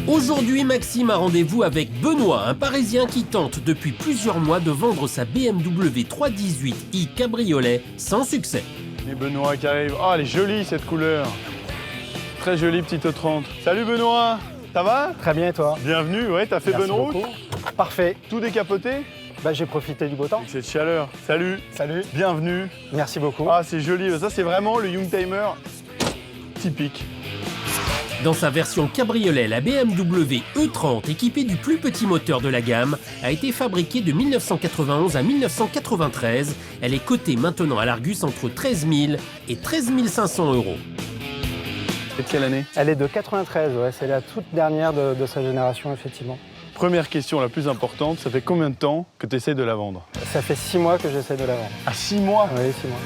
Aujourd'hui, Maxime a rendez-vous avec Benoît, un Parisien qui tente depuis plusieurs mois de vendre sa BMW 318i cabriolet sans succès. Et Benoît qui arrive. Oh, elle est jolie cette couleur. Très jolie petite 30. Salut Benoît, ça va? Très bien et toi? Bienvenue, ouais, t'as fait bonne route? Parfait. Tout décapoté? J'ai profité du beau temps. Avec cette chaleur. Salut. Salut. Bienvenue. Merci beaucoup. Ah, c'est joli. Ça, c'est vraiment le Youngtimer typique. Dans sa version cabriolet, la BMW E30, équipée du plus petit moteur de la gamme, a été fabriquée de 1991 à 1993. Elle est cotée maintenant à l'Argus entre 13 000 et 13 500 euros. Et de quelle année? Elle est de 93, ouais, c'est la toute dernière de sa génération, effectivement. Première question la plus importante, ça fait combien de temps que tu essaies de la vendre? Ça fait 6 mois que j'essaie de la vendre. À 6 mois? Oui, 6 mois.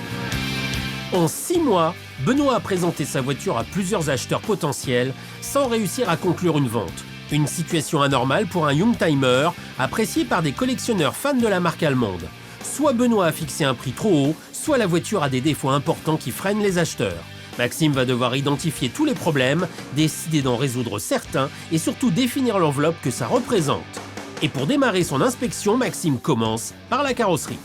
En 6 mois, Benoît a présenté sa voiture à plusieurs acheteurs potentiels sans réussir à conclure une vente. Une situation anormale pour un Youngtimer, apprécié par des collectionneurs fans de la marque allemande. Soit Benoît a fixé un prix trop haut, soit la voiture a des défauts importants qui freinent les acheteurs. Maxime va devoir identifier tous les problèmes, décider d'en résoudre certains et surtout définir l'enveloppe que ça représente. Et pour démarrer son inspection, Maxime commence par la carrosserie.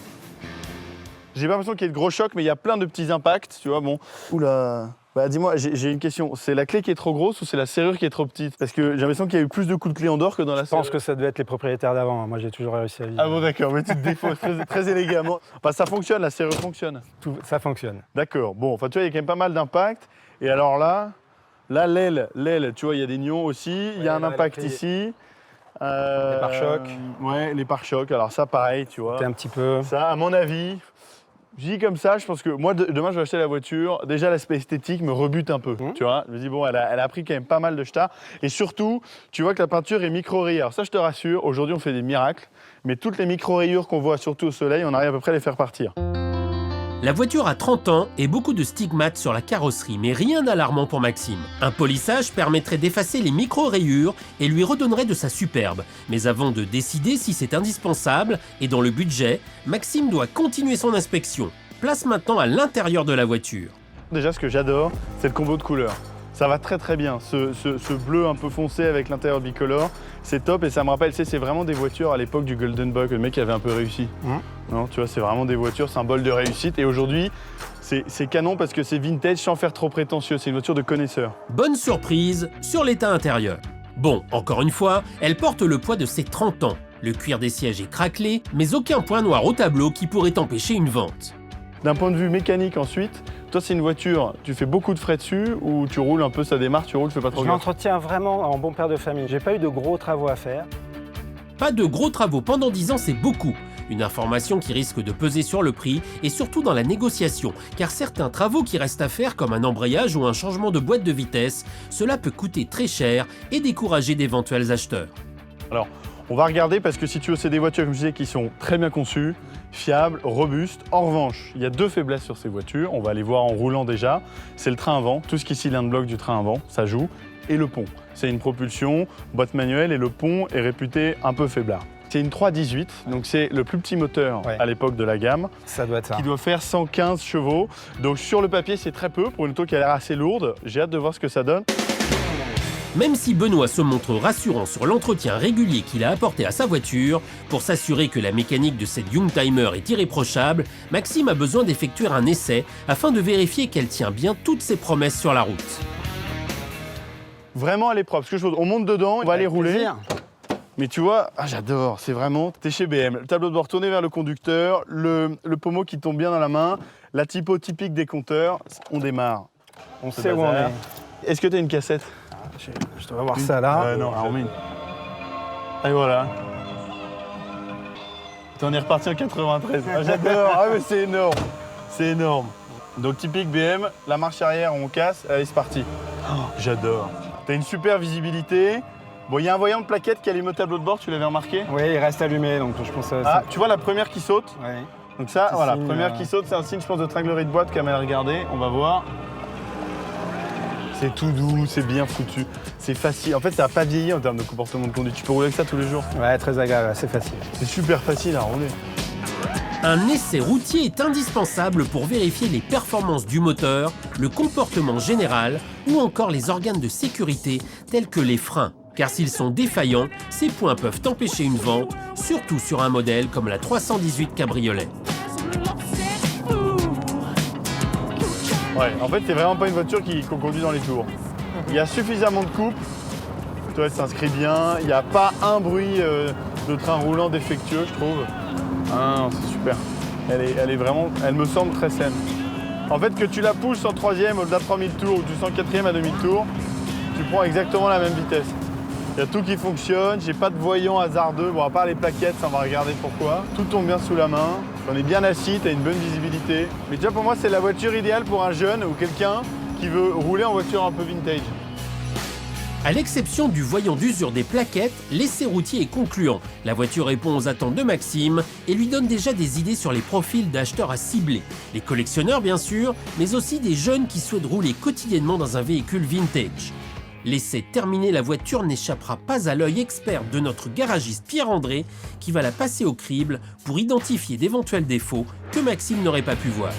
J'ai pas l'impression qu'il y ait de gros chocs, mais il y a plein de petits impacts, tu vois, bon. Oula. Bah dis-moi, j'ai une question. C'est la clé qui est trop grosse ou c'est la serrure qui est trop petite? Parce que j'ai l'impression qu'il y a eu plus de coups de clé en dehors que dans la serrure. Je pense que ça devait être les propriétaires d'avant. Moi, j'ai toujours réussi à vivre. Ah bon, d'accord, mais tu te défausses très élégamment. Enfin, ça fonctionne, la serrure fonctionne. Ça fonctionne. D'accord. Bon, enfin, tu vois, il y a quand même pas mal d'impact. Et alors là, l'aile, tu vois, il y a des nions aussi. Il y a un impact ici. Les pare-chocs. Ouais, les pare-chocs. Alors ça, pareil, tu vois. C'est un petit peu... Ça, à mon avis... Je dis comme ça, je pense que moi, demain, je vais acheter la voiture. Déjà, l'aspect esthétique me rebute un peu, tu vois. Je me dis, bon, elle a pris quand même pas mal de jetard. Et surtout, tu vois que la peinture est micro-rayée. Alors ça, je te rassure, aujourd'hui, on fait des miracles. Mais toutes les micro-rayures qu'on voit, surtout au soleil, on arrive à peu près à les faire partir. La voiture a 30 ans et beaucoup de stigmates sur la carrosserie, mais rien d'alarmant pour Maxime. Un polissage permettrait d'effacer les micro-rayures et lui redonnerait de sa superbe. Mais avant de décider si c'est indispensable et dans le budget, Maxime doit continuer son inspection. Place maintenant à l'intérieur de la voiture. Déjà, ce que j'adore, c'est le combo de couleurs. Ça va très bien, ce bleu un peu foncé avec l'intérieur bicolore, c'est top et ça me rappelle, tu sais, c'est vraiment des voitures à l'époque du Golden Boy, le mec qui avait un peu réussi. Non, tu vois, c'est vraiment des voitures symboles de réussite et aujourd'hui, c'est canon parce que c'est vintage sans faire trop prétentieux, c'est une voiture de connaisseur. Bonne surprise sur l'état intérieur. Bon, encore une fois, elle porte le poids de ses 30 ans. Le cuir des sièges est craquelé, mais aucun point noir au tableau qui pourrait empêcher une vente. D'un point de vue mécanique ensuite, toi c'est une voiture, tu fais beaucoup de frais dessus ou tu roules un peu, ça démarre, tu roules, tu fais pas trop Je gaffe? l'entretiens vraiment en bon père de famille. J'ai pas eu de gros travaux à faire. Pas de gros travaux pendant 10 ans, c'est beaucoup. Une information qui risque de peser sur le prix et surtout dans la négociation, car certains travaux qui restent à faire comme un embrayage ou un changement de boîte de vitesse, cela peut coûter très cher et décourager d'éventuels acheteurs. Alors, on va regarder parce que si tu veux, c'est des voitures, comme je disais, qui sont très bien conçues, fiables, robustes. En revanche, il y a deux faiblesses sur ces voitures. On va les voir en roulant déjà. C'est le train avant, tout ce qui est cylindre bloc du train avant, ça joue. Et le pont. C'est une propulsion, boîte manuelle et le pont est réputé un peu faiblard. C'est une 318, donc c'est le plus petit moteur à l'époque de la gamme. Ça doit être ça. Qui doit faire 115 chevaux. Donc sur le papier, c'est très peu pour une auto qui a l'air assez lourde. J'ai hâte de voir ce que ça donne. Même si Benoît se montre rassurant sur l'entretien régulier qu'il a apporté à sa voiture, pour s'assurer que la mécanique de cette Youngtimer est irréprochable, Maxime a besoin d'effectuer un essai afin de vérifier qu'elle tient bien toutes ses promesses sur la route. Vraiment, elle est propre. On monte dedans, on va aller rouler. Plaisir. Mais tu vois, j'adore, c'est vraiment, t'es chez BM. Le tableau de bord tourné vers le conducteur, le pommeau qui tombe bien dans la main, la typo typique des compteurs, on démarre. On sait où on est. Est-ce que t'as une cassette? Je dois avoir ça là. Non, on met une. Et voilà. T'en es reparti en 93. J'adore, mais c'est énorme. C'est énorme. Donc typique BM, la marche arrière, on casse, allez c'est parti. J'adore. T'as une super visibilité. Bon, il y a un voyant de plaquette qui allume au tableau de bord, tu l'avais remarqué? Oui, il reste allumé, donc je pense que Ah, tu vois la première qui saute? Oui. Donc ça, Petit voilà, signe, première qui saute, c'est un signe, je pense, de tringlerie de boîte qu'elle m'a regardé. On va voir. C'est tout doux, c'est bien foutu, c'est facile. En fait, ça n'a pas vieilli en termes de comportement de conduite. Tu peux rouler avec ça tous les jours. Ouais, très agréable, c'est facile. C'est super facile à rouler. Un essai routier est indispensable pour vérifier les performances du moteur, le comportement général ou encore les organes de sécurité tels que les freins. car s'ils sont défaillants, ces points peuvent empêcher une vente, surtout sur un modèle comme la 318 Cabriolet. Ouais, en fait, c'est vraiment pas une voiture qu'on conduit dans les tours. Il y a suffisamment de coupe, tu vois, elle s'inscrit bien, il n'y a pas un bruit de train roulant défectueux, je trouve. Ah non, c'est super. Elle me semble très saine. En fait, que tu la pousses en troisième au-delà de 3000 tours ou du 104e à 2000 tours, tu prends exactement la même vitesse. Il y a tout qui fonctionne, j'ai pas de voyant hasardeux, bon à part les plaquettes, ça on va regarder pourquoi. Tout tombe bien sous la main, on est bien assis, tu as une bonne visibilité. Mais déjà pour moi c'est la voiture idéale pour un jeune ou quelqu'un qui veut rouler en voiture un peu vintage. À l'exception du voyant d'usure des plaquettes, l'essai routier est concluant. La voiture répond aux attentes de Maxime et lui donne déjà des idées sur les profils d'acheteurs à cibler. Les collectionneurs bien sûr, mais aussi des jeunes qui souhaitent rouler quotidiennement dans un véhicule vintage. L'essai terminé, la voiture n'échappera pas à l'œil expert de notre garagiste Pierre-André qui va la passer au crible pour identifier d'éventuels défauts que Maxime n'aurait pas pu voir.